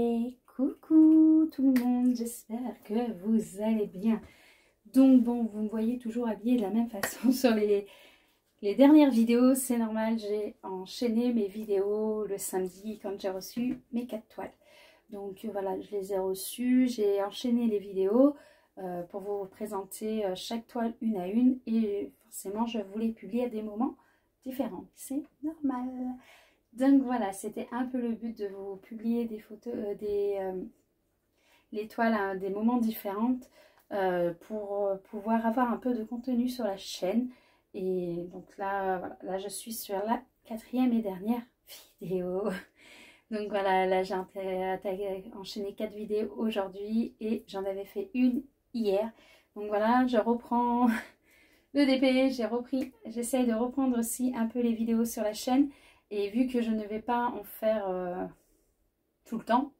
Et coucou tout le monde, j'espère que vous allez bien. Donc bon, vous me voyez toujours habillée de la même façon sur les dernières vidéos, c'est normal, j'ai enchaîné mes vidéos le samedi quand j'ai reçu mes 4 toiles. Donc voilà, je les ai reçues, j'ai enchaîné les vidéos pour vous présenter chaque toile une à une et forcément je voulais publier à des moments différents, c'est normal. Donc voilà, c'était un peu le but de vous publier des photos, les toiles à des moments différents pour pouvoir avoir un peu de contenu sur la chaîne. Et donc là, voilà, là je suis sur la 4e et dernière vidéo. Donc voilà, là j'ai enchaîné 4 vidéos aujourd'hui et j'en avais fait une hier. Donc voilà, je reprends le DP, j'essaye de reprendre aussi un peu les vidéos sur la chaîne. Et vu que je ne vais pas en faire tout le temps,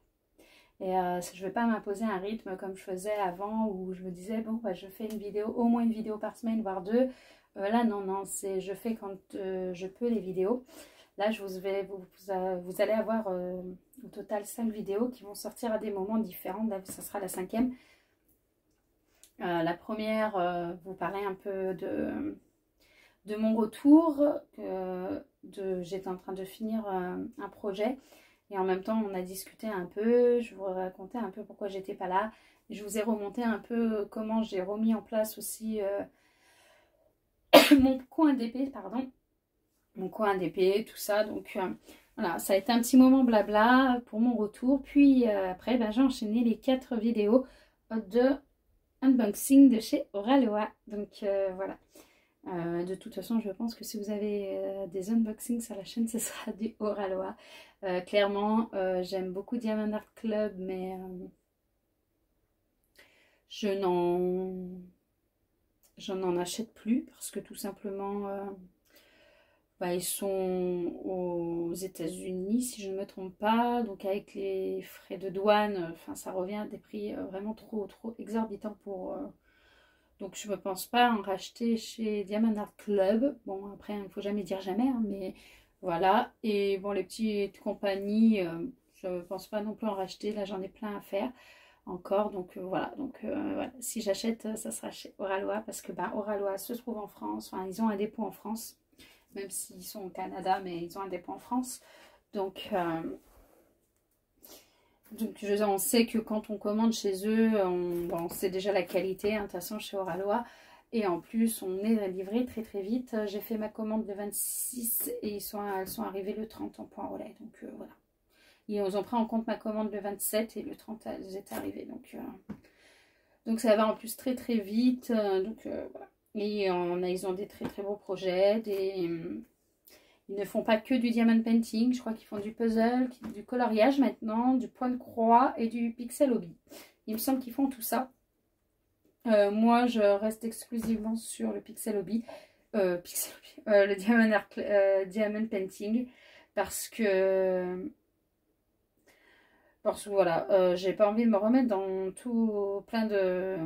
et je ne vais pas m'imposer un rythme comme je faisais avant où je me disais bon bah, je fais une vidéo, au moins une vidéo par semaine, voire deux. Là non, je fais quand je peux les vidéos. Là vous allez avoir au total 5 vidéos qui vont sortir à des moments différents. Là ça sera la 5e. La première, vous parlez un peu de mon retour, j'étais en train de finir un projet et en même temps on a discuté un peu, je vous racontais un peu pourquoi j'étais pas là, et je vous ai remonté un peu comment j'ai remis en place aussi mon coin d'épée, tout ça. Donc voilà, ça a été un petit moment blabla pour mon retour, puis après ben, j'ai enchaîné les 4 vidéos de unboxing de chez Oraloa. Donc voilà. De toute façon, je pense que si vous avez des unboxings sur la chaîne, ce sera du Oraloa. Clairement, j'aime beaucoup Diamond Art Club, mais je n'en achète plus parce que tout simplement, ils sont aux États-Unis, si je ne me trompe pas. Donc avec les frais de douane, ça revient à des prix vraiment trop exorbitants pour... Donc je ne pense pas en racheter chez Diamond Art Club. Bon après il ne faut jamais dire jamais, hein, mais voilà. Et bon les petites compagnies, je ne pense pas non plus en racheter. Là j'en ai plein à faire encore. Donc voilà. Donc voilà. Si j'achète, ça sera chez Oraloa parce que Oraloa se trouve en France. Enfin ils ont un dépôt en France. Même s'ils sont au Canada, mais ils ont un dépôt en France. Donc on sait que quand on commande chez eux, on sait déjà la qualité, hein, de toute façon chez Oraloa. Et en plus, on est livré très vite. J'ai fait ma commande le 26 et elles sont arrivées le 30 en point relais. Donc voilà. Ils ont pris en compte ma commande le 27 et le 30 elles étaient arrivées. Donc ça va en plus très vite. Voilà. Et ils ont des très beaux projets, ils ne font pas que du diamond painting, je crois qu'ils font du puzzle, du coloriage maintenant, du point de croix et du pixel hobby. Il me semble qu'ils font tout ça. Moi, je reste exclusivement sur le pixel hobby, le diamond painting, parce que voilà, j'ai pas envie de me remettre dans tout plein de...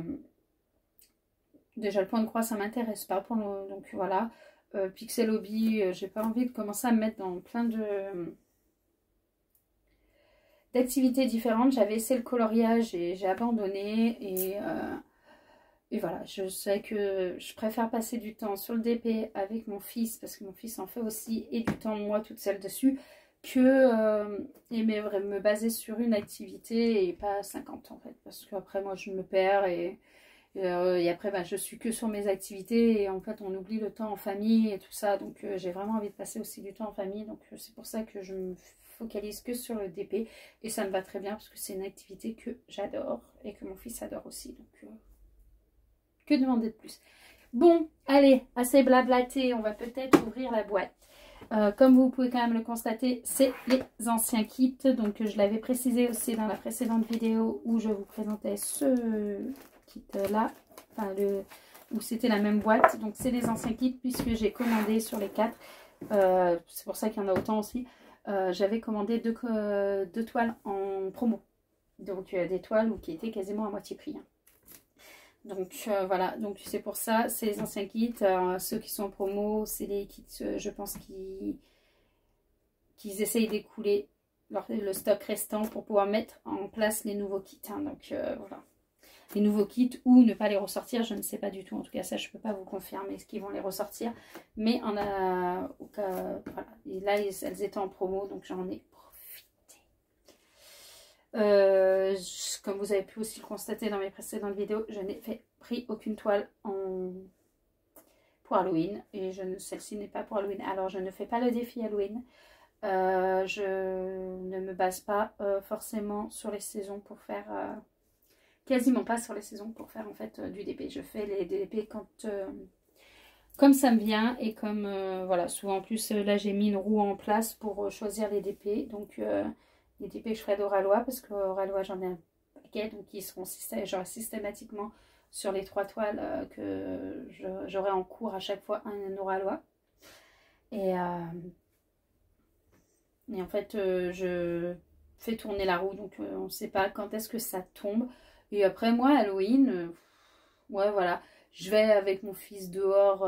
Déjà, le point de croix, ça m'intéresse pas, donc voilà. Pixel hobby, j'ai pas envie de commencer à me mettre dans plein d'activités différentes. J'avais essayé le coloriage et j'ai abandonné. Et voilà, je sais que je préfère passer du temps sur le DP avec mon fils, parce que mon fils en fait aussi, et du temps moi toute seule dessus, que me baser sur une activité et pas 50 en fait. Parce qu'après moi je me perds et après je suis que sur mes activités et en fait on oublie le temps en famille et tout ça. Donc j'ai vraiment envie de passer aussi du temps en famille. Donc c'est pour ça que je me focalise que sur le DP. Et ça me va très bien parce que c'est une activité que j'adore et que mon fils adore aussi. Donc que demander de plus? Bon, allez, assez blablaté, on va peut-être ouvrir la boîte. Comme vous pouvez quand même le constater, c'est les anciens kits. Donc je l'avais précisé aussi dans la précédente vidéo où je vous présentais ce kit là, où c'était la même boîte. Donc c'est les anciens kits puisque j'ai commandé sur les 4. C'est pour ça qu'il y en a autant aussi. J'avais commandé deux toiles en promo. Donc des toiles qui étaient quasiment à moitié prix. Hein. Donc voilà, donc c'est pour ça, c'est les anciens kits, ceux qui sont en promo, c'est les kits, je pense qu'ils essayent d'écouler le stock restant pour pouvoir mettre en place les nouveaux kits. Hein. Donc voilà. Les nouveaux kits ou ne pas les ressortir, je ne sais pas du tout. En tout cas, ça, je ne peux pas vous confirmer ce qu'ils vont les ressortir. Mais on a... voilà. Et là, elles étaient en promo, donc j'en ai profité. Comme vous avez pu aussi le constater dans mes précédentes vidéos, je n'ai pris aucune toile pour Halloween. Et celle-ci n'est pas pour Halloween. Alors, je ne fais pas le défi Halloween. Je ne me base pas forcément sur les saisons pour faire... quasiment pas sur les saisons pour faire en fait du DP. Je fais les DP comme ça me vient et comme voilà, souvent en plus là j'ai mis une roue en place pour choisir les DP. Donc les DP que je ferai d'Oralois parce qu'Oralois j'en ai un paquet, donc ils seront systématiquement sur les 3 toiles que j'aurai en cours à chaque fois un Oralois. Et en fait je fais tourner la roue, donc on ne sait pas quand est-ce que ça tombe. Et après, moi, Halloween, ouais, voilà, je vais avec mon fils dehors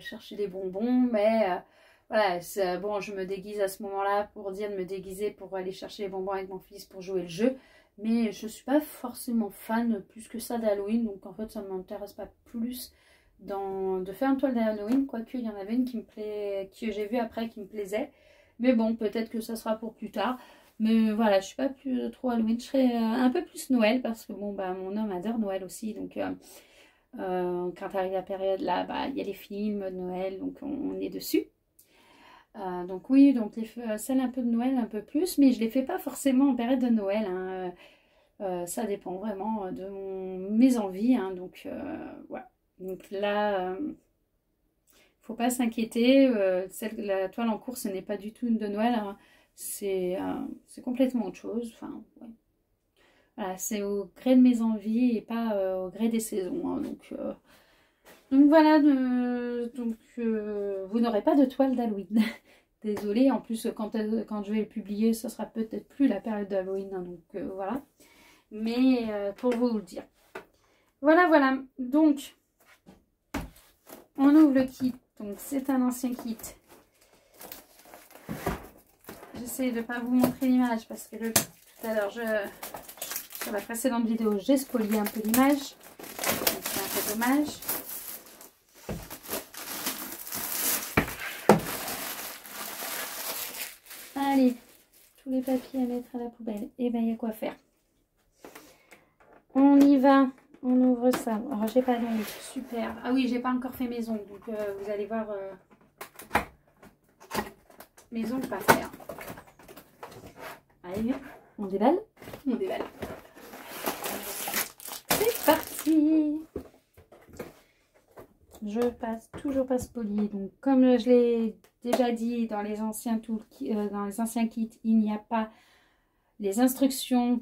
chercher des bonbons, mais voilà, bon, je me déguise à ce moment-là pour dire de me déguiser pour aller chercher les bonbons avec mon fils pour jouer le jeu, mais je ne suis pas forcément fan plus que ça d'Halloween, donc en fait, ça ne m'intéresse pas plus de faire une toile d'Halloween, quoique il y en avait une qui me plaît, que j'ai vue après qui me plaisait, mais bon, peut-être que ça sera pour plus tard. Mais voilà, je suis pas plus trop Halloween, je serais un peu plus Noël parce que bon bah mon homme adore Noël aussi, donc quand arrive la période là, bah il y a les films de Noël, donc on est dessus. Donc oui, donc celles un peu de Noël un peu plus, mais je les fais pas forcément en période de Noël, hein. Ça dépend vraiment de mes envies, hein, donc voilà. Donc là, faut pas s'inquiéter, la toile en cours ce n'est pas du tout une de Noël, hein. C'est complètement autre chose. Enfin, ouais. Voilà, c'est au gré de mes envies et pas au gré des saisons. Hein. Donc voilà, vous n'aurez pas de toile d'Halloween. Désolée, en plus quand je vais le publier, ça sera peut-être plus la période d'Halloween. Hein, donc voilà. Mais pour vous le dire. Voilà, voilà. Donc, on ouvre le kit. Donc c'est un ancien kit. J'essaie de ne pas vous montrer l'image parce que tout à l'heure, sur la précédente vidéo, j'ai spolié un peu l'image. C'est un peu dommage. Allez, tous les papiers à mettre à la poubelle. Et bien, il y a quoi faire. On y va. On ouvre ça. Alors, j'ai pas d'ongles. Super. Ah oui, j'ai pas encore fait mes ongles. Donc, vous allez voir mes ongles pas faire. Allez, on déballe. On déballe. C'est parti. Je passe toujours pas spolié. Donc, comme je l'ai déjà dit dans les anciens kits, il n'y a pas les instructions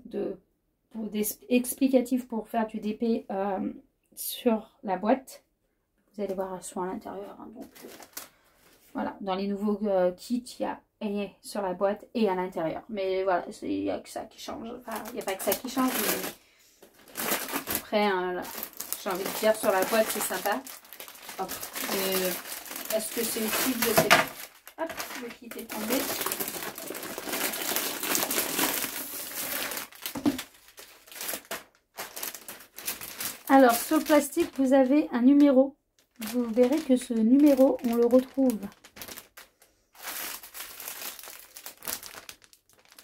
explicatives pour faire du DP sur la boîte. Vous allez voir, elles sont à l'intérieur. Hein, donc, voilà, dans les nouveaux kits, il y a sur la boîte et à l'intérieur. Mais voilà, il n'y a que ça qui change. Enfin, il n'y a pas que ça qui change. Mais après, hein, j'ai envie de dire, sur la boîte, c'est sympa. Est-ce que c'est utile? Je sais pas. Hop, le kit est tombé. Alors, sur le plastique, vous avez un numéro. Vous verrez que ce numéro, on le retrouve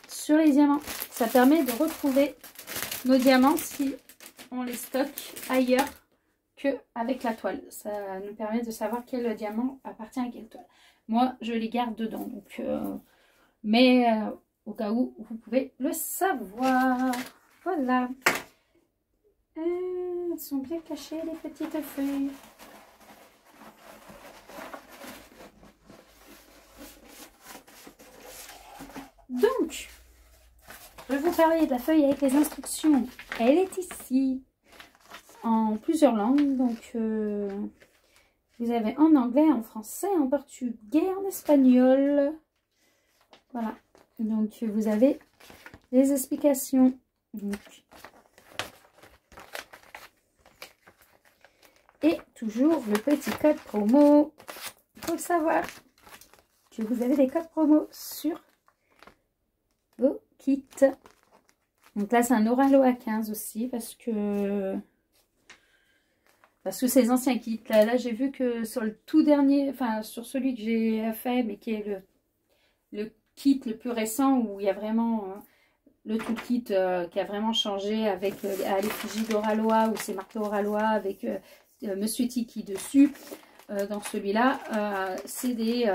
sur les diamants. Ça permet de retrouver nos diamants si on les stocke ailleurs qu'avec la toile. Ça nous permet de savoir quel diamant appartient à quelle toile. Moi, je les garde dedans. Donc, mais au cas où, vous pouvez le savoir. Voilà. Elles sont bien cachées, les petites feuilles. Donc, je vais vous parler de la feuille avec les instructions. Elle est ici en plusieurs langues. Donc, vous avez en anglais, en français, en portugais, en espagnol. Voilà. Donc, vous avez les explications. Donc, et toujours le petit code promo. Il faut le savoir que vous avez des codes promo sur vos kits. Donc là, c'est un Oraloa 15 aussi, parce que ces anciens kits, là j'ai vu que sur le tout dernier, enfin sur celui que j'ai fait, mais qui est le kit le plus récent, où il y a vraiment le tout kit qui a vraiment changé avec à l'effigie d'Oraloa, où c'est marqué Oraloa avec Monsieur Tiki dessus. Dans celui-là, c'est des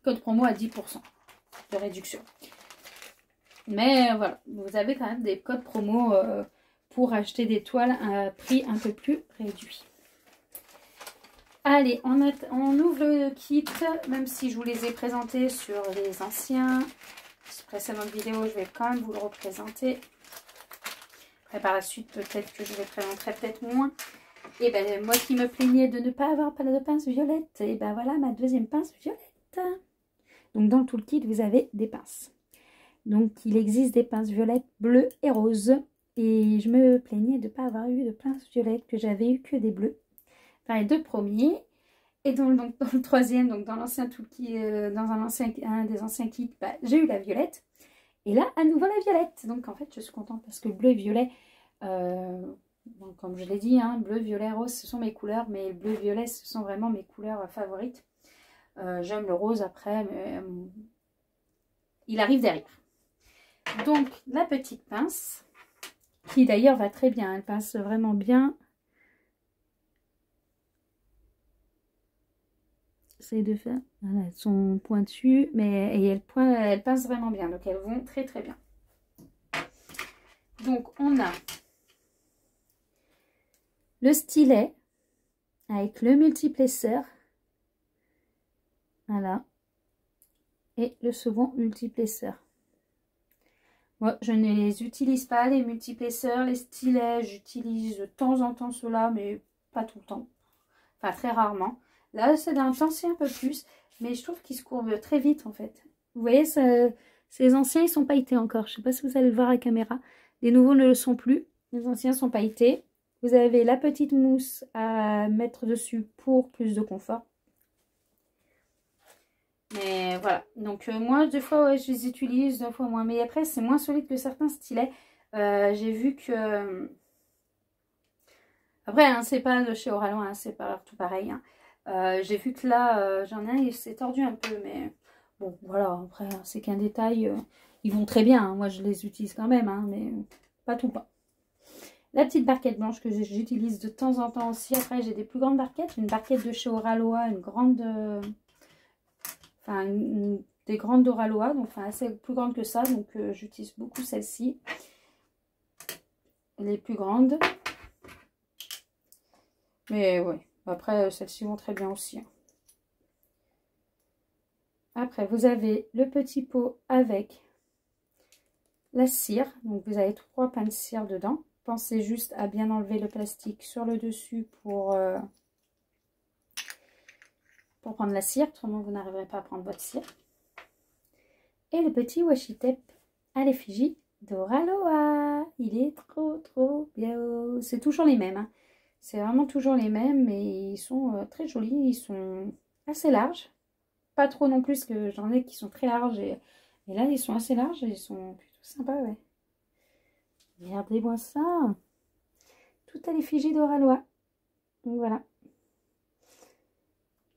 codes promo à 10% de réduction. Mais voilà, vous avez quand même des codes promo pour acheter des toiles à un prix un peu plus réduit. Allez, on ouvre le kit, même si je vous les ai présentés sur les anciens précédentes vidéos, je vais quand même vous le représenter. Après, par la suite, peut-être que je les présenterai peut-être moins. Et ben moi qui me plaignais de ne pas avoir de pince violette, et ben voilà ma deuxième pince violette. Donc dans tout le kit, vous avez des pinces. Donc il existe des pinces violettes, bleues et roses. Et je me plaignais de ne pas avoir eu de pinces violettes, que j'avais eu que des bleus. Enfin les deux premiers. Et donc dans le troisième, donc dans l'ancien toolkit, dans un des anciens kits, bah, j'ai eu la violette. Et là, à nouveau la violette. Donc en fait, je suis contente parce que bleu et violet, donc, comme je l'ai dit, hein, bleu, violet, rose, ce sont mes couleurs. Mais le bleu et violet, ce sont vraiment mes couleurs favorites. J'aime le rose après, mais il arrive derrière. Donc la petite pince, qui d'ailleurs va très bien, elle pince vraiment bien. J'essaie de faire, voilà, elles sont pointues, mais elles pince vraiment bien, donc elles vont très très bien. Donc on a le stylet avec le multiplesseur, voilà, et le second multiplesseur. Moi, je ne les utilise pas, les multiplesseurs, les stylets, j'utilise de temps en temps ceux-là, mais pas tout le temps, enfin très rarement. Là, c'est d'un temps-ci un peu plus, mais je trouve qu'ils se courbent très vite en fait. Vous voyez, ces anciens, ils sont pailletés encore. Je ne sais pas si vous allez le voir à la caméra. Les nouveaux ne le sont plus. Les anciens sont pailletés. Vous avez la petite mousse à mettre dessus pour plus de confort. Mais voilà. Donc moi, des fois, ouais, je les utilise, deux fois moins. Mais après, c'est moins solide que certains stylets. J'ai vu que... Après, hein, c'est pas de chez Oraloa, hein, c'est pas tout pareil. Hein. J'ai vu que là, j'en ai un, il s'est tordu un peu, mais bon, voilà, après, c'est qu'un détail. Ils vont très bien, hein. Moi, je les utilise quand même, hein, mais pas tout le temps. La petite barquette blanche que j'utilise de temps en temps aussi. Après, j'ai des plus grandes barquettes. Une barquette de chez Oraloa, une grande... Enfin, des grandes d'Oraloa, donc enfin, assez plus grande que ça, donc j'utilise beaucoup celle-ci. Les plus grandes. Mais ouais. Après, celles-ci vont très bien aussi. Après, vous avez le petit pot avec la cire. Donc, vous avez 3 pains de cire dedans. Pensez juste à bien enlever le plastique sur le dessus pour prendre la cire. Autrement, vous n'arriverez pas à prendre votre cire. Et le petit washi tape à l'effigie d'Oraloa. Il est trop bien. C'est toujours les mêmes. Hein. C'est vraiment toujours les mêmes, mais ils sont très jolis. Ils sont assez larges. Pas trop non plus, que j'en ai qui sont très larges. Et là, ils sont assez larges et ils sont plutôt sympas, ouais. Regardez-moi ça. Tout à l'effigie d'Oraloa. Donc voilà.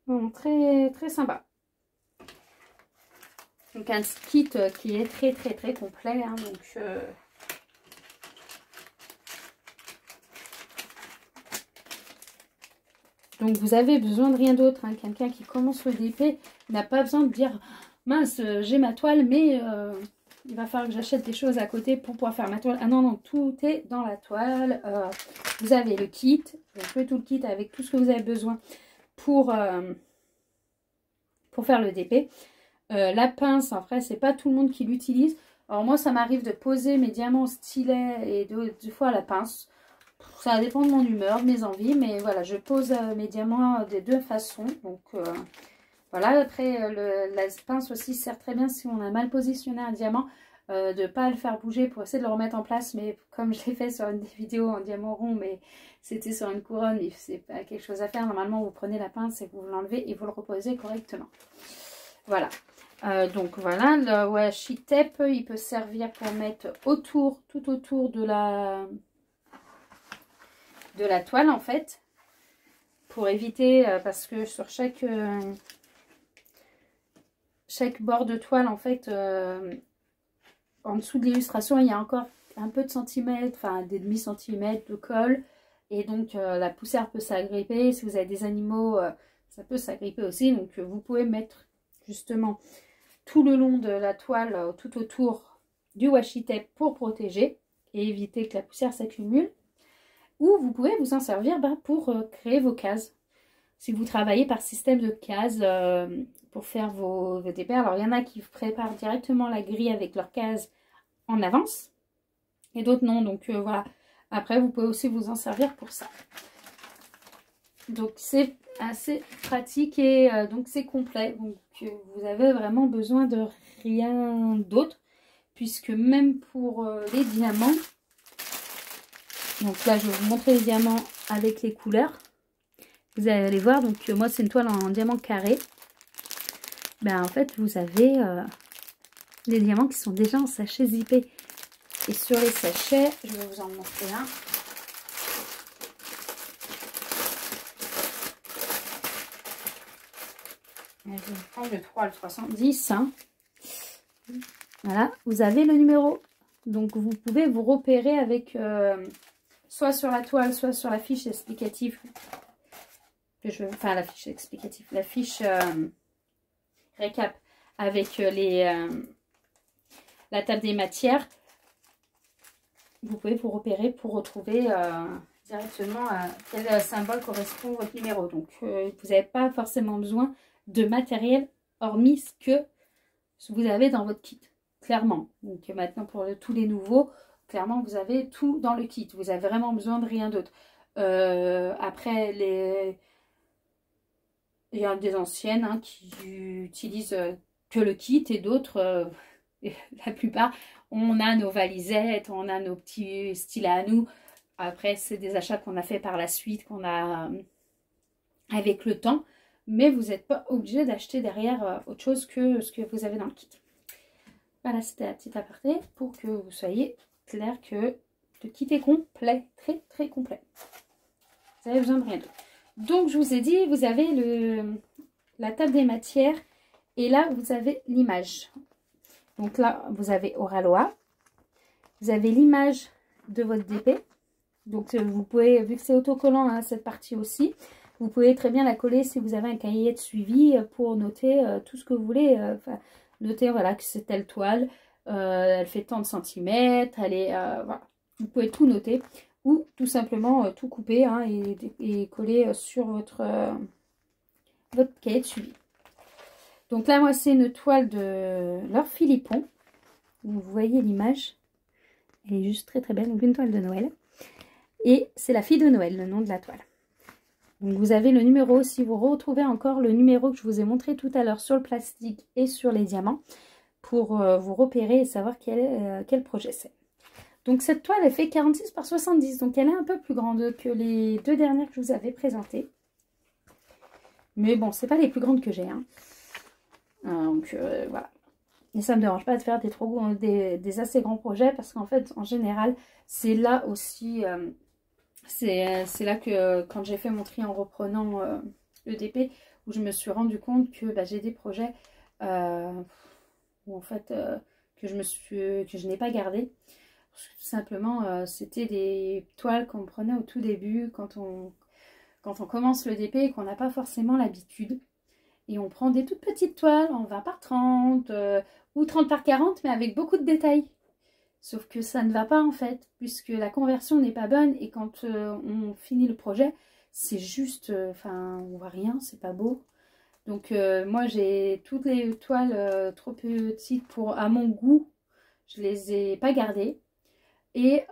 Bon, très sympa. Donc un kit qui est très complet. Hein, donc vous avez besoin de rien d'autre. Hein. Quelqu'un qui commence le DP n'a pas besoin de dire mince, j'ai ma toile, mais il va falloir que j'achète des choses à côté pour pouvoir faire ma toile. Ah non, tout est dans la toile. Vous avez le kit, tout le kit avec tout ce que vous avez besoin pour faire le DP. La pince, en fait, c'est pas tout le monde qui l'utilise. Alors moi, ça m'arrive de poser mes diamants au stylet et deux fois à la pince. Ça dépend de mon humeur, de mes envies, mais voilà, je pose mes diamants des deux façons. Donc voilà, après la pince aussi sert très bien si on a mal positionné un diamant, de ne pas le faire bouger pour essayer de le remettre en place. Mais comme je l'ai fait sur une des vidéos en diamant rond, mais c'était sur une couronne, mais c'est pas quelque chose à faire. Normalement, vous prenez la pince et vous l'enlevez et vous le reposez correctement. Voilà. Donc voilà, le washi tape, il peut servir pour mettre autour, tout autour de la toile en fait. Pour éviter, parce que sur chaque bord de toile en fait, en dessous de l'illustration, il y a encore un peu de centimètres, enfin des demi-centimètres de colle. Et donc la poussière peut s'agripper. Si vous avez des animaux, ça peut s'agripper aussi. Donc vous pouvez mettre justement tout le long de la toile, tout autour du washi tape pour protéger et éviter que la poussière s'accumule. Ou vous pouvez vous en servir pour créer vos cases. Si vous travaillez par système de cases pour faire vos dépêts, alors il y en a qui préparent directement la grille avec leurs cases en avance et d'autres non. Donc voilà. Après, vous pouvez aussi vous en servir pour ça. Donc c'est assez pratique et donc c'est complet. Donc vous avez vraiment besoin de rien d'autre. Puisque même pour les diamants, donc là je vais vous montrer les diamants avec les couleurs. Vous allez voir, donc moi c'est une toile en diamant carré. Ben en fait vous avez des diamants qui sont déjà en sachet zippé. Et sur les sachets, je vais vous en montrer un. Je vais prendre le 3, le 310. Hein. Voilà, vous avez le numéro. Donc vous pouvez vous repérer avec soit sur la toile, soit sur la fiche explicative. Enfin la fiche explicative, la fiche récap avec la table des matières. Vous pouvez vous repérer pour retrouver directement quel symbole correspond à votre numéro. Donc vous n'avez pas forcément besoin de matériel hormis ce que vous avez dans votre kit, clairement. Donc maintenant pour tous les nouveaux, clairement vous avez tout dans le kit. Vous avez vraiment besoin de rien d'autre. Après il y a des anciennes hein, qui utilisent que le kit et d'autres, la plupart, on a nos valisettes, on a nos petits stylets à nous. Après, c'est des achats qu'on a fait par la suite, qu'on a avec le temps. Mais vous n'êtes pas obligé d'acheter derrière autre chose que ce que vous avez dans le kit. Voilà, c'était la petite aparté pour que vous soyez clair que le kit est complet, très très complet. Vous n'avez besoin de rien d'autre. Donc, je vous ai dit, vous avez la table des matières et là, vous avez l'image. Donc là, vous avez Oralois. Vous avez l'image de votre DP. Donc, vous pouvez, vu que c'est autocollant, hein, cette partie aussi, vous pouvez très bien la coller si vous avez un cahier de suivi pour noter tout ce que vous voulez. Noter, voilà, que c'est telle toile, elle fait tant de centimètres, elle est, voilà. Vous pouvez tout noter. Ou tout simplement tout couper hein, et coller sur votre cahier de suivi. Donc là, moi, c'est une toile de Laure Philippon. Vous voyez l'image. Elle est juste très très belle. Donc une toile de Noël. Et c'est la fille de Noël, le nom de la toile. Donc vous avez le numéro. Si vous retrouvez encore le numéro que je vous ai montré tout à l'heure sur le plastique et sur les diamants. Pour vous repérer et savoir quel projet c'est. Donc cette toile, elle fait 46 par 70. Donc elle est un peu plus grande que les deux dernières que je vous avais présentées. Mais bon, c'est pas les plus grandes que j'ai. Hein. Donc voilà. Et ça ne me dérange pas de faire des assez grands projets. Parce qu'en fait, en général, c'est là aussi... c'est là que quand j'ai fait mon tri en reprenant le DP, où je me suis rendu compte que j'ai des projets où en fait que je n'ai pas gardé. Tout simplement, c'était des toiles qu'on prenait au tout début quand on commence le DP et qu'on n'a pas forcément l'habitude. Et on prend des toutes petites toiles en 20 par 30 ou 30 par 40, mais avec beaucoup de détails. Sauf que ça ne va pas en fait, puisque la conversion n'est pas bonne et quand on finit le projet, c'est juste, on voit rien, c'est pas beau. Donc moi j'ai toutes les toiles trop petites à mon goût, je les ai pas gardées. Et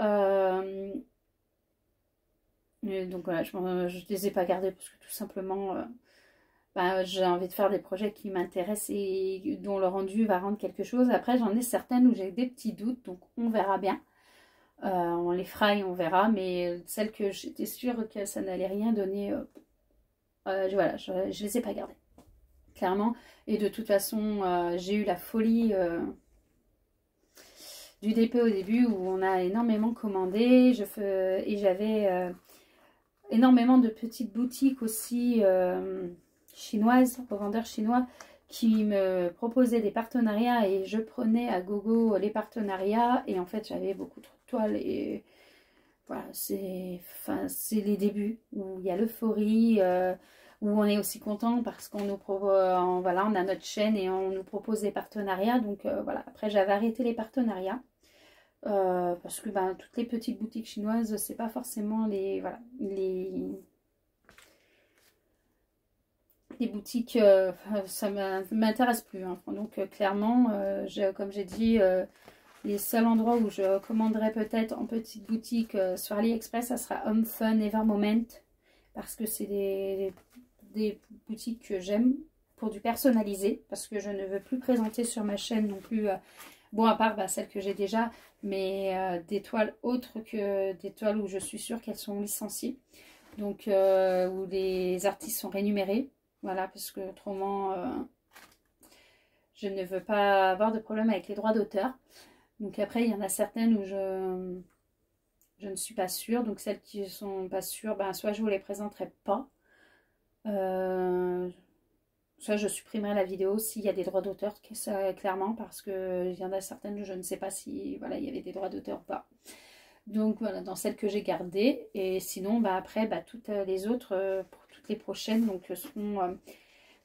donc voilà, je les ai pas gardées parce que tout simplement j'ai envie de faire des projets qui m'intéressent et dont le rendu va rendre quelque chose. Après j'en ai certaines où j'ai des petits doutes, donc on verra bien. On les fera et on verra, mais celles que j'étais sûre que ça n'allait rien donner, voilà, je les ai pas gardées. clairement. Et de toute façon, j'ai eu la folie du DP au début où on a énormément commandé. Et j'avais énormément de petites boutiques aussi chinoises, revendeurs chinois, qui me proposaient des partenariats et je prenais à gogo les partenariats. Et en fait, j'avais beaucoup trop de toiles et voilà, c'est les débuts où il y a l'euphorie, où on est aussi content parce qu'on nous propose, voilà, on a notre chaîne et on nous propose des partenariats. Donc voilà, après j'avais arrêté les partenariats parce que ben, toutes les petites boutiques chinoises, c'est pas forcément les, voilà, les boutiques, ça m'intéresse plus. Hein. Donc clairement, comme j'ai dit, les seuls endroits où je commanderais peut-être en petite boutique sur AliExpress, ça sera Home Fun, Evermoment, parce que c'est des boutiques que j'aime pour du personnalisé, parce que je ne veux plus présenter sur ma chaîne non plus, bon à part bah, celles que j'ai déjà, mais des toiles autres que des toiles où je suis sûre qu'elles sont licenciées, donc où les artistes sont rémunérés, voilà, parce que autrement je ne veux pas avoir de problème avec les droits d'auteur. Donc après, il y en a certaines où je ne suis pas sûre. Donc celles qui ne sont pas sûres, ben, soit je ne vous les présenterai pas. Soit je supprimerai la vidéo s'il y a des droits d'auteur, clairement. Parce qu'il y en a certaines où je ne sais pas si voilà, il y avait des droits d'auteur ou pas. Donc voilà, dans celles que j'ai gardées. Et sinon, ben, après, ben, toutes les autres, pour toutes les prochaines, donc seront...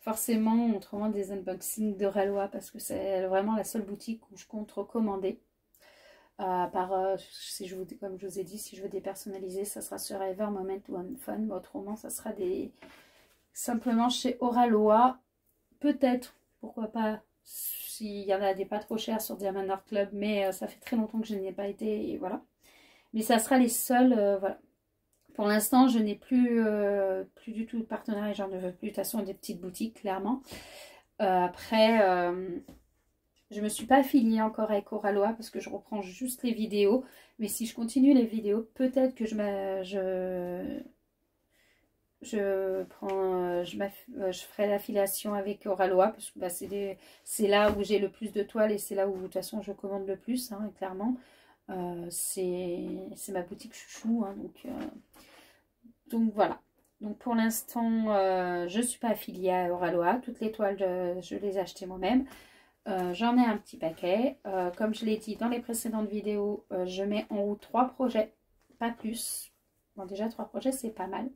forcément, autrement des unboxings de Ralois parce que c'est vraiment la seule boutique où je compte recommander. À part, comme je vous ai dit, si je veux dépersonnaliser, ça sera sur Evermoment ou OneFun. Mais autrement, ça sera simplement chez Oralois. Peut-être, pourquoi pas, s'il y en a des pas trop chers sur Diamond Art Club. Mais ça fait très longtemps que je n'y ai pas été et voilà. Mais ça sera les seuls, voilà. Pour l'instant, je n'ai plus du tout de partenariat, j'en veux plus. De toute façon, des petites boutiques, clairement. Après, je ne me suis pas affiliée encore avec Oralois parce que je reprends juste les vidéos. Mais si je continue les vidéos, peut-être que je ferai l'affiliation avec Oralois parce que bah, c'est là où j'ai le plus de toiles et c'est là où de toute façon je commande le plus, hein, clairement. C'est ma boutique chouchou, hein, donc voilà. Donc pour l'instant je ne suis pas affiliée à Oralois. Toutes les toiles je les ai achetées moi-même. J'en ai un petit paquet. Comme je l'ai dit dans les précédentes vidéos, je mets en route 3 projets, pas plus. Bon, déjà 3 projets c'est pas mal.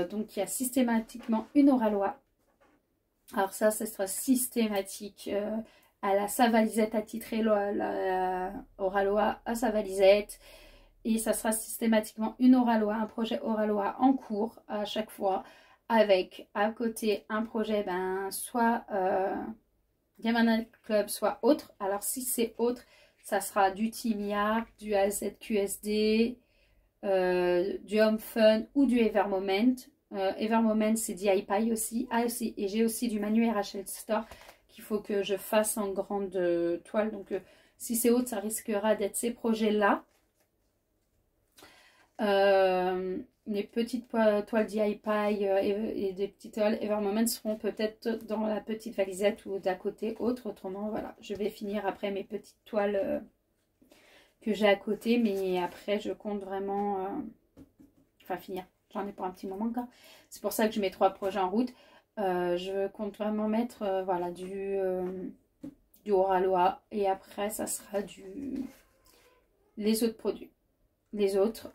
Donc il y a systématiquement une Oralois. Alors ça sera systématique à la Savalisette attitrée Oralois à Savalisette. Et ça sera systématiquement une Oralois, un projet Oralois en cours à chaque fois. Avec à côté un projet, ben, soit Diamond Art Club, soit autre. Alors si c'est autre, ça sera du Team Art, du AZQSD, du Home Fun ou du Evermoment. Evermoment c'est DIY aussi. Ah aussi, et j'ai aussi du Manu RHL Store qu'il faut que je fasse en grande toile. Donc si c'est autre, ça risquera d'être ces projets-là. Les petites toiles DIY et des petites toiles Evermoment seront peut-être dans la petite valisette ou d'à côté autre. Autrement, voilà, je vais finir après mes petites toiles que j'ai à côté. Mais après, je compte vraiment... enfin, finir. J'en ai pour un petit moment encore. C'est pour ça que je mets 3 projets en route. Je compte vraiment mettre voilà, du Oralois. Et après, ça sera les autres produits. Les autres,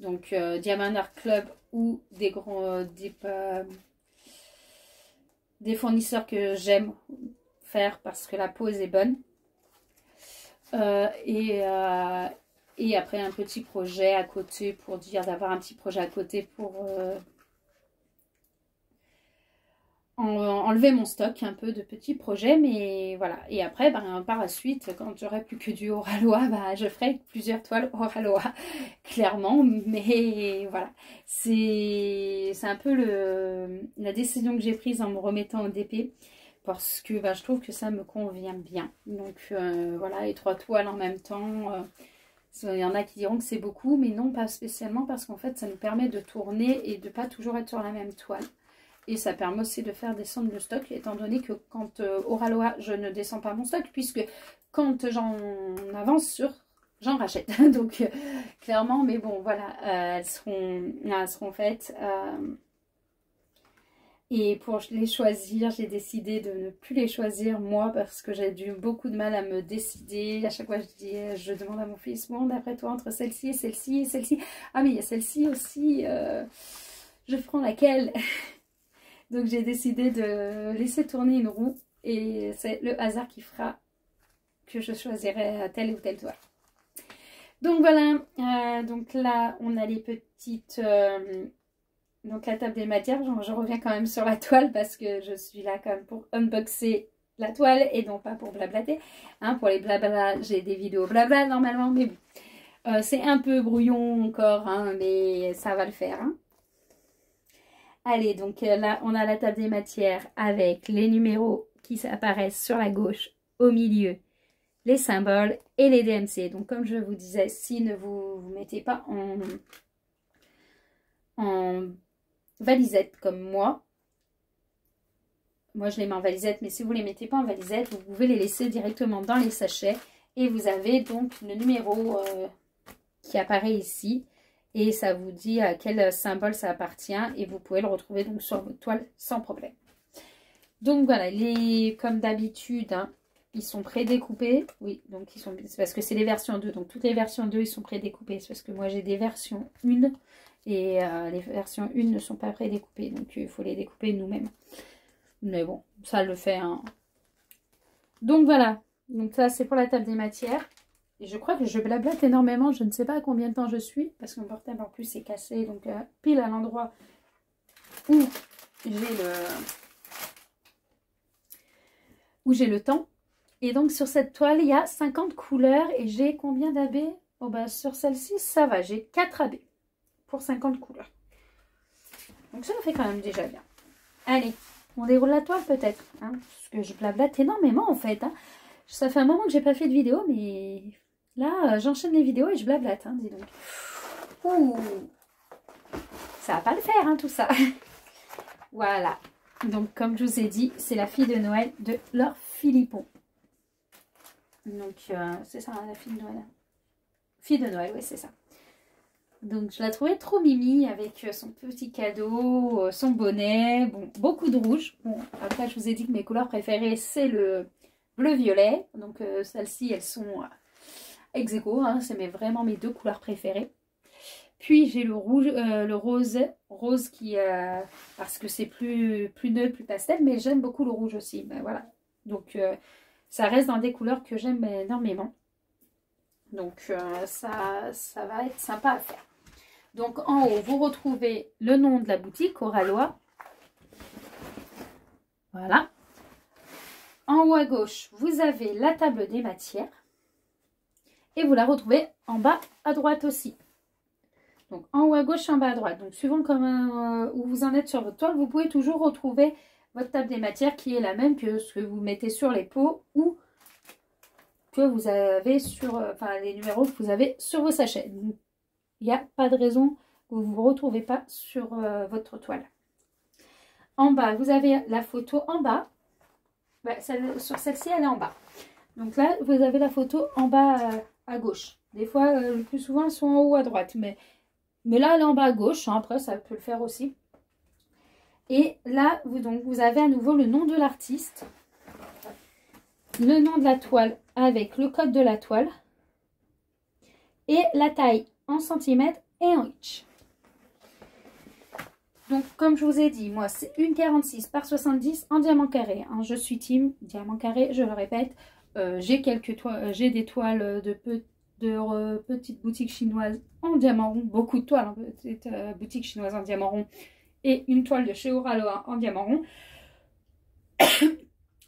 donc Diamond Art Club ou des fournisseurs que j'aime faire parce que la pose est bonne. Et après un petit projet à côté pour dire d'avoir un petit projet à côté pour enlever mon stock un peu de petits projets, mais voilà. Et après, ben, par la suite, quand j'aurai plus que du Oralois, ben, je ferai plusieurs toiles Oralois, clairement. Mais voilà, c'est un peu la décision que j'ai prise en me remettant au DP, parce que ben, je trouve que ça me convient bien. Donc voilà, et 3 toiles en même temps, il y en a qui diront que c'est beaucoup, mais non, pas spécialement, parce qu'en fait, ça nous permet de tourner et de pas toujours être sur la même toile. et ça permet aussi de faire descendre le stock, étant donné que quand Oraloa, je ne descends pas mon stock, puisque quand j'en avance sur, j'en rachète. Donc clairement, mais bon, voilà, elles seront faites. Et pour les choisir, j'ai décidé de ne plus les choisir moi parce que j'ai eu beaucoup de mal à me décider. À chaque fois, je demande à mon fils, bon, d'après toi, entre celle-ci et celle-ci et celle-ci. Ah, mais il y a celle-ci aussi, je prends laquelle? Donc, j'ai décidé de laisser tourner une roue et c'est le hasard qui fera que je choisirai telle ou telle toile. Donc, voilà. Donc là, on a les petites... donc la table des matières, je reviens quand même sur la toile parce que je suis là quand même pour unboxer la toile et non pas pour blablater. Hein, pour les blabla, j'ai des vidéos blabla normalement, mais bon. C'est un peu brouillon encore, hein, mais ça va le faire. Hein. Allez, donc là, on a la table des matières avec les numéros qui apparaissent sur la gauche, au milieu, les symboles et les DMC. Donc comme je vous disais, si ne vous mettez pas en valisette comme moi je les mets en valisette, mais si vous ne les mettez pas en valisette, vous pouvez les laisser directement dans les sachets et vous avez donc le numéro qui apparaît ici et ça vous dit à quel symbole ça appartient et vous pouvez le retrouver donc sur votre toile sans problème. Donc voilà, comme d'habitude, hein, ils sont prédécoupés. Oui, donc c'est parce que c'est les versions 2, donc toutes les versions 2 ils sont prédécoupés, c'est parce que moi j'ai des versions 1 et les versions 1 ne sont pas prédécoupées, donc il faut les découper nous-mêmes. Mais bon, ça le fait. Hein. Donc voilà, donc ça c'est pour la table des matières. Et je crois que je blablate énormément, je ne sais pas à combien de temps je suis, parce que mon portable en plus est cassé, donc pile à l'endroit où j'ai le temps. Et donc sur cette toile, il y a 50 couleurs et j'ai combien d'AB? Oh bah sur celle-ci, ça va, j'ai 4 AB pour 50 couleurs. Donc ça me fait quand même déjà bien. Allez, on déroule la toile peut-être, hein, parce que je blablate énormément en fait. Hein. Ça fait un moment que j'ai pas fait de vidéo, mais là j'enchaîne les vidéos et je blablate, hein, dis donc. Ouh, ça va pas le faire, hein, tout ça. Voilà. Donc comme je vous ai dit, c'est la fille de Noël de Laure Philippon. Donc c'est ça, la fille de Noël. Fille de Noël, oui c'est ça. Donc je la trouvais trop mimi avec son petit cadeau, son bonnet, bon, beaucoup de rouge. Bon, après je vous ai dit que mes couleurs préférées c'est le bleu-violet. Donc celles-ci elles sont ex aequo, hein, c'est vraiment mes deux couleurs préférées. Puis j'ai le rouge, le rose qui, parce que c'est plus neutre, plus pastel, mais j'aime beaucoup le rouge aussi. Ben, voilà. Donc ça reste dans des couleurs que j'aime énormément. Donc ça va être sympa à faire. Donc en haut, vous retrouvez le nom de la boutique, Oraloa. Voilà. En haut à gauche, vous avez la table des matières. Et vous la retrouvez en bas à droite aussi. Donc en haut à gauche, en bas à droite. Donc suivant où vous en êtes sur votre toile, vous pouvez toujours retrouver votre table des matières qui est la même que ce que vous mettez sur les pots ou que vous avez sur, enfin les numéros que vous avez sur vos sachets. Donc, il n'y a pas de raison que vous ne vous retrouvez pas sur votre toile. En bas, vous avez la photo en bas. Bah, sur celle-ci, elle est en bas. Donc là, vous avez la photo en bas à gauche. Des fois, le plus souvent, elles sont en haut à droite. Mais là, elle est en bas à gauche. Hein, après, ça peut le faire aussi. Et là, vous avez à nouveau le nom de l'artiste. Le nom de la toile avec le code de la toile. Et la taille en centimètres et en inch. Donc, comme je vous ai dit, moi, c'est une 46 par 70 en diamant carré. Hein. Je suis team diamant carré, je le répète. J'ai des toiles de petites boutiques chinoises en diamant rond. Beaucoup de toiles en petites boutiques chinoises en diamant rond. Et une toile de chez Oraloa en diamant rond.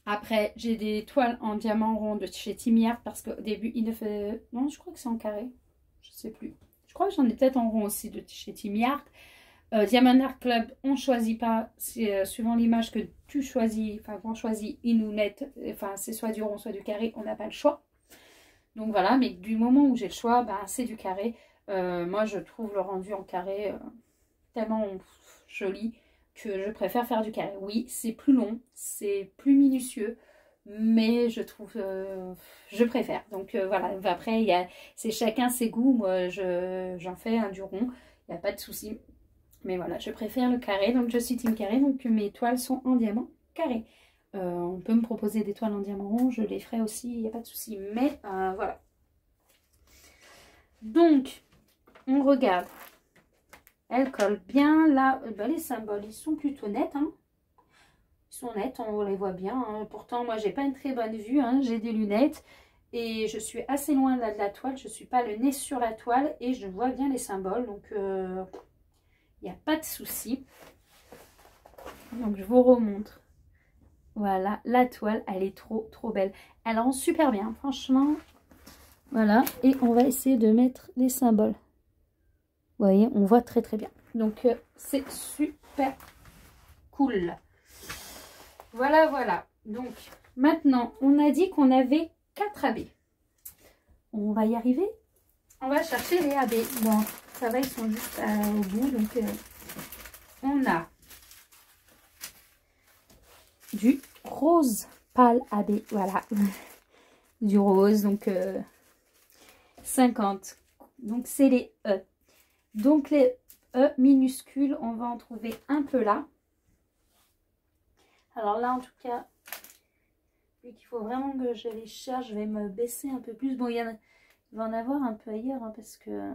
Après, j'ai des toiles en diamant rond de chez Timiart parce qu'au début, il ne fait... Non, je crois que c'est en carré. Je sais plus. Je crois que j'en ai peut-être en rond aussi de chez Timiart. Diamond Art Club, on ne choisit pas. C'est suivant l'image que tu choisis. Enfin, on choisit, ils nous mettent. Enfin, c'est soit du rond, soit du carré. On n'a pas le choix. Donc voilà, mais du moment où j'ai le choix, ben, c'est du carré. Moi, je trouve le rendu en carré tellement joli. que je préfère faire du carré. Oui, c'est plus long, c'est plus minutieux, mais je trouve, je préfère. Donc voilà, après, c'est chacun ses goûts. Moi, j'en fais un du rond, il n'y a pas de souci. Mais voilà, je préfère le carré, donc je suis team carré, donc mes toiles sont en diamant carré. On peut me proposer des toiles en diamant rond, je les ferai aussi, il n'y a pas de souci. Mais voilà. Donc, on regarde. Elle colle bien. Là, les symboles, ils sont plutôt nets. Hein. Ils sont nets, on les voit bien. Hein. Pourtant, moi, j'ai pas une très bonne vue. Hein. J'ai des lunettes. Et je suis assez loin là de la toile. Je ne suis pas le nez sur la toile. Et je vois bien les symboles. Donc, il n'y a pas de souci. Donc, je vous remontre. Voilà, la toile, elle est trop belle. Elle rend super bien, franchement. Voilà, et on va essayer de mettre les symboles. Vous voyez, on voit très bien. Donc, c'est super cool. Voilà. Donc, maintenant, on a dit qu'on avait 4 AB. On va y arriver. On va chercher les AB. Bon, ça va, ils sont juste au bout. Donc, on a du rose pâle AB. Voilà. Du rose, donc 50. Donc, c'est les E. Donc les E minuscules, on va en trouver un peu là. Alors là, en tout cas, vu qu'il faut vraiment que je les cherche, je vais me baisser un peu plus. Bon, il va en avoir un peu ailleurs, hein, parce que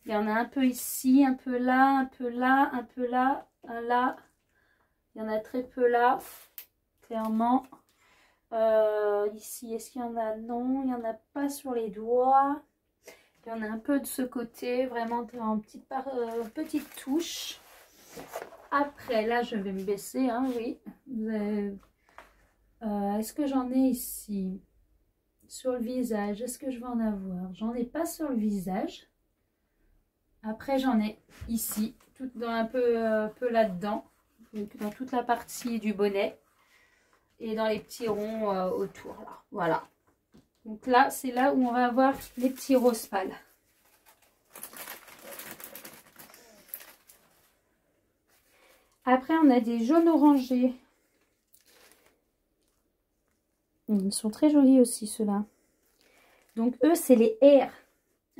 il y en a un peu ici, un peu là, un peu là, un peu là, un là. Il y en a très peu là, clairement. Ici, est-ce qu'il y en a? Non, il n'y en a pas sur les doigts. Il y en a un peu de ce côté, vraiment en petite touche. Après, là, je vais me baisser, hein, oui. Est-ce que j'en ai ici? Sur le visage, est-ce que je vais en avoir? J'en ai pas sur le visage. Après, j'en ai ici, tout dans un peu là-dedans. Dans toute la partie du bonnet. Et dans les petits ronds autour, là. Voilà. Donc là, c'est là où on va avoir les petits roses pâles. Après, on a des jaunes orangés. Ils sont très jolis aussi, ceux-là. Donc, eux, c'est les R.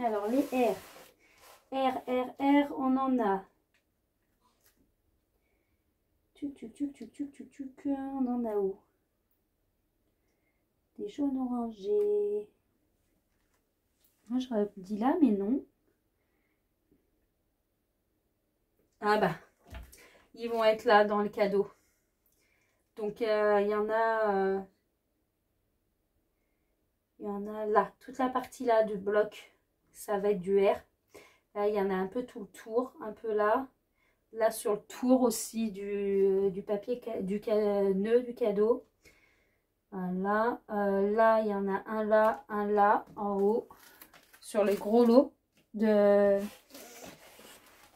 Alors, les R. R, on en a. On en a où? Des jaunes orangés. Moi, j'aurais dit là, mais non. Ah bah, ils vont être là dans le cadeau. Donc, il y en a... il y en a là. Toute la partie là du bloc, ça va être du R. Là, il y en a un peu tout le tour, un peu là. Là, sur le tour aussi du papier, du nœud du cadeau. Voilà. Là, il y en a un là, en haut. Sur les gros lots.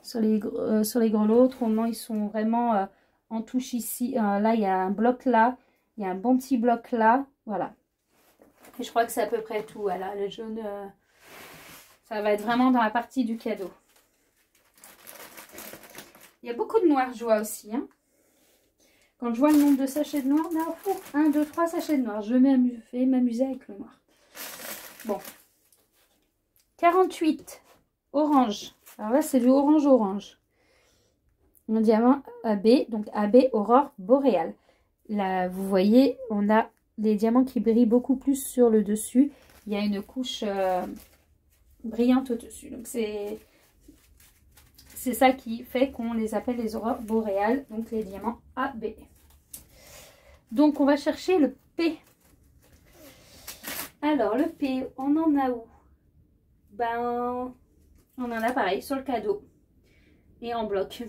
Sur les gros lots. Autrement, ils sont vraiment en touche ici. Là, il y a un bloc là. Il y a un bon petit bloc là. Voilà. Et je crois que c'est à peu près tout. Voilà, le jaune, ça va être vraiment dans la partie du cadeau. Il y a beaucoup de noir, je vois aussi. Hein. Quand je vois le nombre de sachets de noir, là, 1, 2, 3 sachets de noir. Je vais m'amuser avec le noir. Bon. 48. Orange. Alors là, c'est du orange. Un diamant AB. Donc AB Aurore Boréale. Là, vous voyez, on a des diamants qui brillent beaucoup plus sur le dessus. Il y a une couche brillante au-dessus. Donc c'est ça qui fait qu'on les appelle les aurores boréales, donc les diamants AB. Donc on va chercher le P. Alors le P, on en a où? Ben, on en a pareil sur le cadeau et en bloc.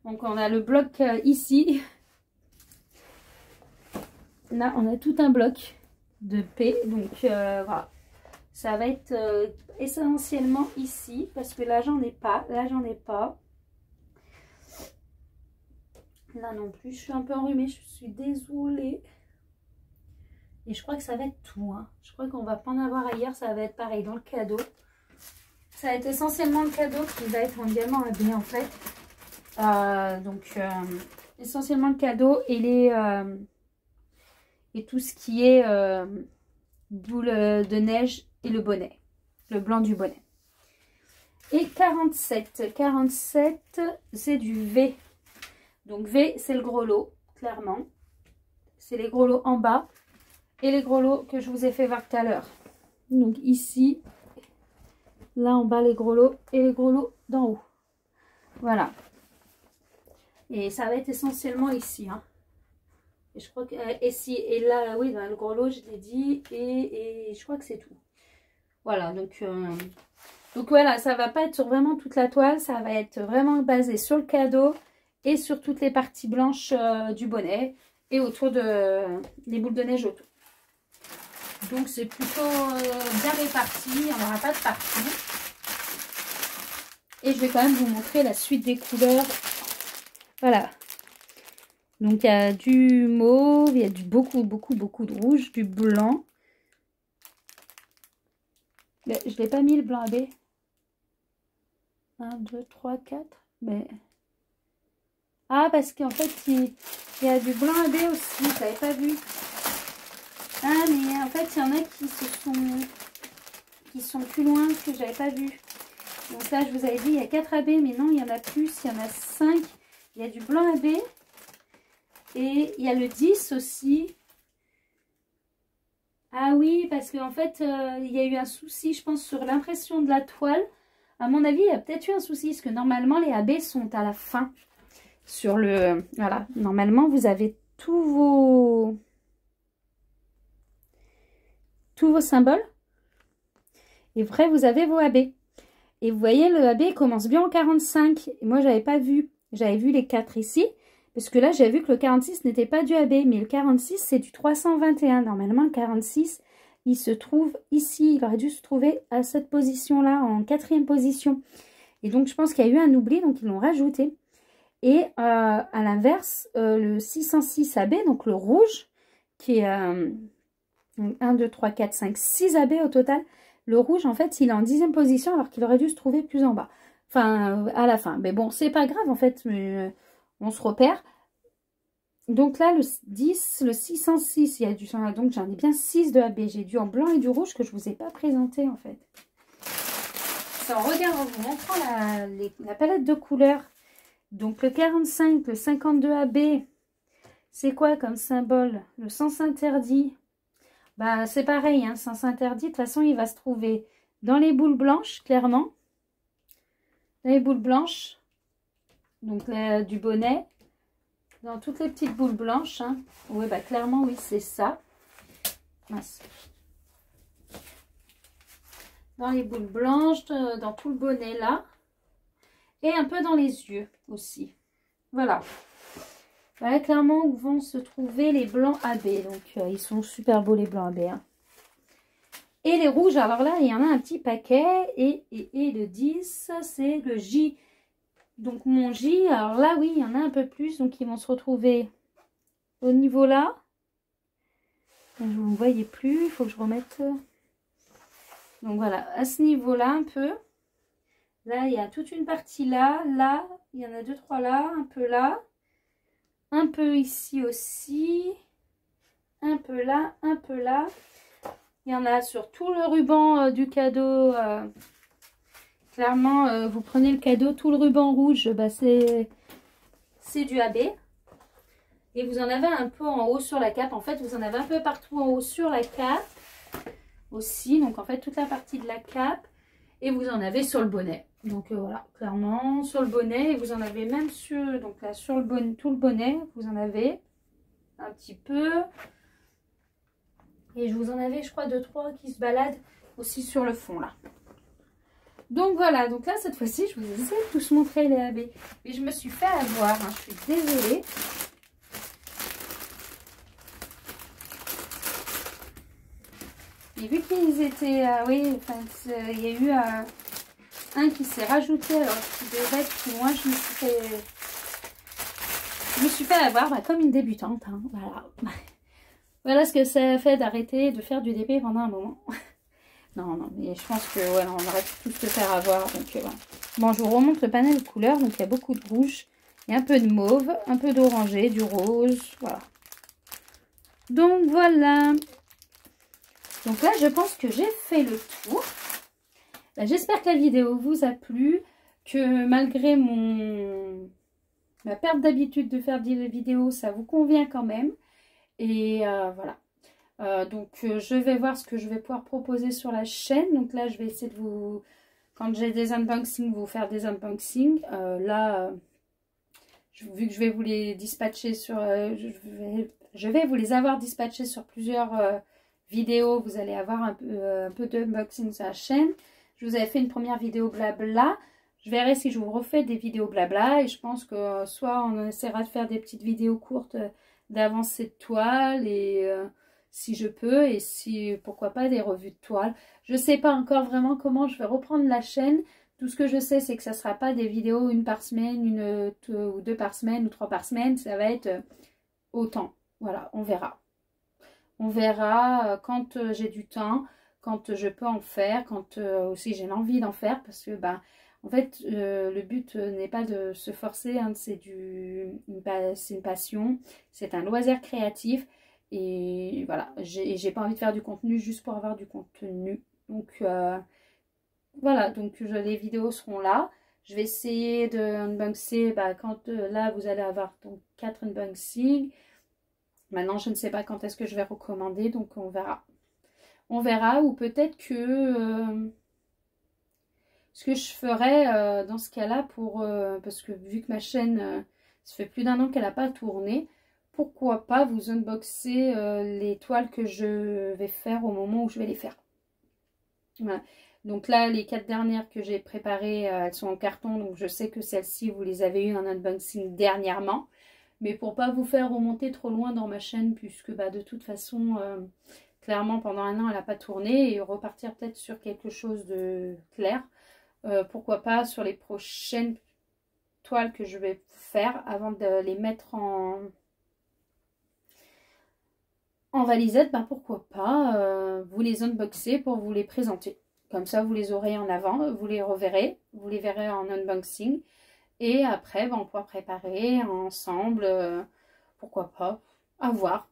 Donc on a le bloc ici. Là on a tout un bloc de P. Donc voilà. Ça va être essentiellement ici, parce que là, j'en ai pas. Là, j'en ai pas. Là non plus. Je suis un peu enrhumée, je suis désolée. Et je crois que ça va être tout. Hein. Je crois qu'on va pas en avoir ailleurs. Ça va être pareil dans le cadeau. Ça va être essentiellement le cadeau qui va être en diamant AB en fait. Essentiellement le cadeau et et tout ce qui est boule de neige et le bonnet, le blanc du bonnet. Et 47, c'est du V. Donc V, c'est le gros lot, clairement. C'est les gros lots en bas et les gros lots que je vous ai fait voir tout à l'heure. Donc ici, là en bas les gros lots et les gros lots d'en haut. Voilà. Et ça va être essentiellement ici. Hein. Et je crois que ici et là, oui, dans le gros lot, je l'ai dit. Et je crois que c'est tout. Voilà, donc voilà, ça va pas être sur vraiment toute la toile. Ça va être vraiment basé sur le cadeau et sur toutes les parties blanches du bonnet et autour des boules de neige autour. Donc c'est plutôt bien réparti, il n'y en aura pas de partout. Et je vais quand même vous montrer la suite des couleurs. Voilà. Donc il y a du mauve, il y a beaucoup de rouge, du blanc. Mais je ne l'ai pas mis le blanc AB. 1, 2, 3, 4. Mais... Ah, parce qu'en fait, il y a du blanc AB aussi, je l'avais pas vu. Ah, mais en fait, il y en a qui sont plus loin que j'avais pas vu. Donc là, je vous avais dit, il y a 4 AB, mais non, il y en a plus, il y en a 5. Il y a du blanc AB. Et il y a le 10 aussi. Ah oui, parce qu'en fait, il y a eu un souci, je pense, sur l'impression de la toile. À mon avis, il y a peut-être eu un souci, parce que normalement, les AB sont à la fin. Sur le... Voilà, normalement, vous avez tous vos symboles. Et vrai, vous avez vos AB. Et vous voyez, le AB commence bien en 45. Et moi, j'avais pas vu. J'avais vu les 4 ici. Parce que là, j'ai vu que le 46 n'était pas du AB. Mais le 46, c'est du 321. Normalement, le 46, il se trouve ici. Il aurait dû se trouver à cette position-là, en 4e position. Et donc, je pense qu'il y a eu un oubli. Donc, ils l'ont rajouté. Et à l'inverse, le 606 AB, donc le rouge, qui est 1, 2, 3, 4, 5, 6 AB au total. Le rouge, en fait, il est en 10e position alors qu'il aurait dû se trouver plus en bas. Enfin, à la fin. Mais bon, c'est pas grave, en fait, mais on se repère. Donc là, le 10, le 606, il y a du... Donc j'en ai bien 6 de AB. J'ai du en blanc et du rouge que je ne vous ai pas présenté, en fait. C'est en regardant, en vous montrant la palette de couleurs. Donc le 45, le 52 AB, c'est quoi comme symbole? Le sens interdit. Bah c'est pareil, hein, sens interdit, de toute façon il va se trouver dans les boules blanches, clairement. Dans les boules blanches, donc du bonnet. Dans toutes les petites boules blanches. Hein. Oui, bah clairement, oui, c'est ça. Mince. Dans les boules blanches, dans tout le bonnet là. Et un peu dans les yeux aussi. Voilà. Voilà clairement où vont se trouver les blancs AB. Donc ils sont super beaux les blancs AB. Hein. Et les rouges, alors là il y en a un petit paquet. Et le 10, c'est le J. Donc mon J, alors là oui il y en a un peu plus. Donc ils vont se retrouver au niveau là. Vous ne voyez plus, il faut que je remette. Donc voilà, à ce niveau là un peu. Là, il y a toute une partie là, là, il y en a 2, 3 là, un peu là, un peu ici aussi, un peu là, un peu là. Il y en a sur tout le ruban du cadeau. Clairement, vous prenez le cadeau, tout le ruban rouge, bah, c'est du AB. Et vous en avez un peu en haut sur la cape. En fait, vous en avez un peu partout en haut sur la cape aussi. Donc, en fait, toute la partie de la cape. Et vous en avez sur le bonnet. Donc voilà, clairement sur le bonnet. Et vous en avez même sur, donc là, sur le bonnet, tout le bonnet, vous en avez un petit peu. Et je vous en avais, je crois, 2, 3 qui se baladent aussi sur le fond là. Donc voilà, donc là cette fois-ci, je vous ai tous montré les AB. Mais je me suis fait avoir, hein, je suis désolée. Et vu qu'ils étaient, oui, enfin, il y a eu un qui s'est rajouté alors qu'il devait être plus loin. Je me suis fait avoir comme une débutante. Hein, voilà. Voilà ce que ça fait d'arrêter de faire du DP pendant un moment. Non, mais je pense que ouais, on aurait pu tous se faire avoir. Donc, voilà. Bon, je vous remonte le panel de couleurs. Donc, il y a beaucoup de rouge, Il y a un peu de mauve, un peu d'orangé, du rose, voilà. Donc voilà. Donc là, je pense que j'ai fait le tour. Ben, j'espère que la vidéo vous a plu, que malgré ma perte d'habitude de faire des vidéos, ça vous convient quand même. Et voilà. Donc je vais voir ce que je vais pouvoir proposer sur la chaîne. Donc là, je vais essayer de vous, quand j'ai des unboxings, vous faire des unboxings. Là, vu que je vais vous les dispatcher sur... je vais vous les avoir dispatchés sur plusieurs vidéos. Vous allez avoir un peu d'unboxing sur la chaîne. Je vous avais fait une première vidéo blabla. Je verrai si je vous refais des vidéos blabla. Et je pense que soit on essaiera de faire des petites vidéos courtes d'avancée de toile. Et si je peux. Et si pourquoi pas des revues de toile. Je ne sais pas encore vraiment comment je vais reprendre la chaîne. Tout ce que je sais, c'est que ça ne sera pas des vidéos une par semaine, ou deux par semaine, ou 3 par semaine. Ça va être autant. Voilà, on verra. On verra quand j'ai du temps, quand je peux en faire, quand aussi j'ai l'envie d'en faire. Parce que, bah, en fait, le but n'est pas de se forcer. Hein, c'est une passion, c'est un loisir créatif. Et voilà, j'ai pas envie de faire du contenu juste pour avoir du contenu. Donc, voilà, donc les vidéos seront là. Je vais essayer de unboxer, bah, quand là vous allez avoir donc 4 unboxings. Maintenant je ne sais pas quand est-ce que je vais recommander, donc on verra. On verra, ou peut-être que ce que je ferai dans ce cas-là, parce que vu que ma chaîne, ça fait plus d'1 an qu'elle n'a pas tourné, pourquoi pas vous unboxer les toiles que je vais faire au moment où je vais les faire. Voilà. Donc là, les 4 dernières que j'ai préparées, elles sont en carton. Donc je sais que celles-ci, vous les avez eues en unboxing dernièrement. Mais pour pas vous faire remonter trop loin dans ma chaîne, puisque bah, de toute façon, clairement, pendant 1 an, elle n'a pas tourné. Et repartir peut-être sur quelque chose de clair. Pourquoi pas sur les prochaines toiles que je vais faire avant de les mettre en valisette. Bah, pourquoi pas vous les unboxer pour vous les présenter. Comme ça, vous les aurez en avant, vous les reverrez, vous les verrez en unboxing. Et après, on pourra préparer ensemble, pourquoi pas, à voir.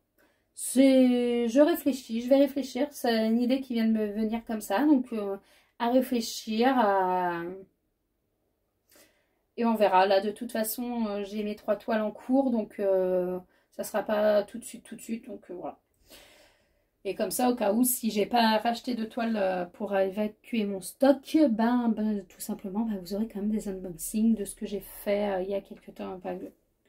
Je réfléchis, je vais réfléchir, c'est une idée qui vient de me venir comme ça. Donc, à réfléchir, et on verra. Là, de toute façon, j'ai mes 3 toiles en cours, donc ça sera pas tout de suite, donc voilà. Et comme ça, au cas où, si j'ai pas racheté de toile pour évacuer mon stock, tout simplement, vous aurez quand même des unboxings de ce que j'ai fait il y a quelques temps, que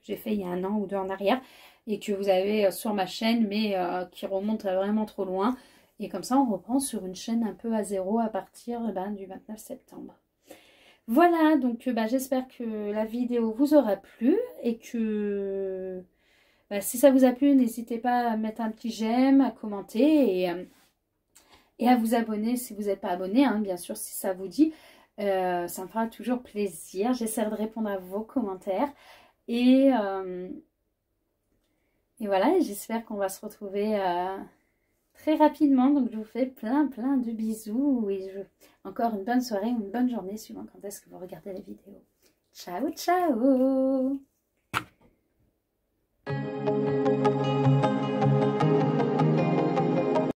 j'ai fait il y a 1 an ou 2 en arrière, et que vous avez sur ma chaîne, mais qui remonte vraiment trop loin. Et comme ça, on reprend sur une chaîne un peu à zéro à partir du 29 septembre. Voilà, donc j'espère que la vidéo vous aura plu et que... si ça vous a plu, n'hésitez pas à mettre un petit j'aime, à commenter et à vous abonner si vous n'êtes pas abonné, hein, bien sûr, si ça vous dit. Ça me fera toujours plaisir. J'essaierai de répondre à vos commentaires. Et voilà, j'espère qu'on va se retrouver très rapidement. Donc, je vous fais plein de bisous. Et encore une bonne soirée, une bonne journée, suivant quand est-ce que vous regardez la vidéo. Ciao, ciao!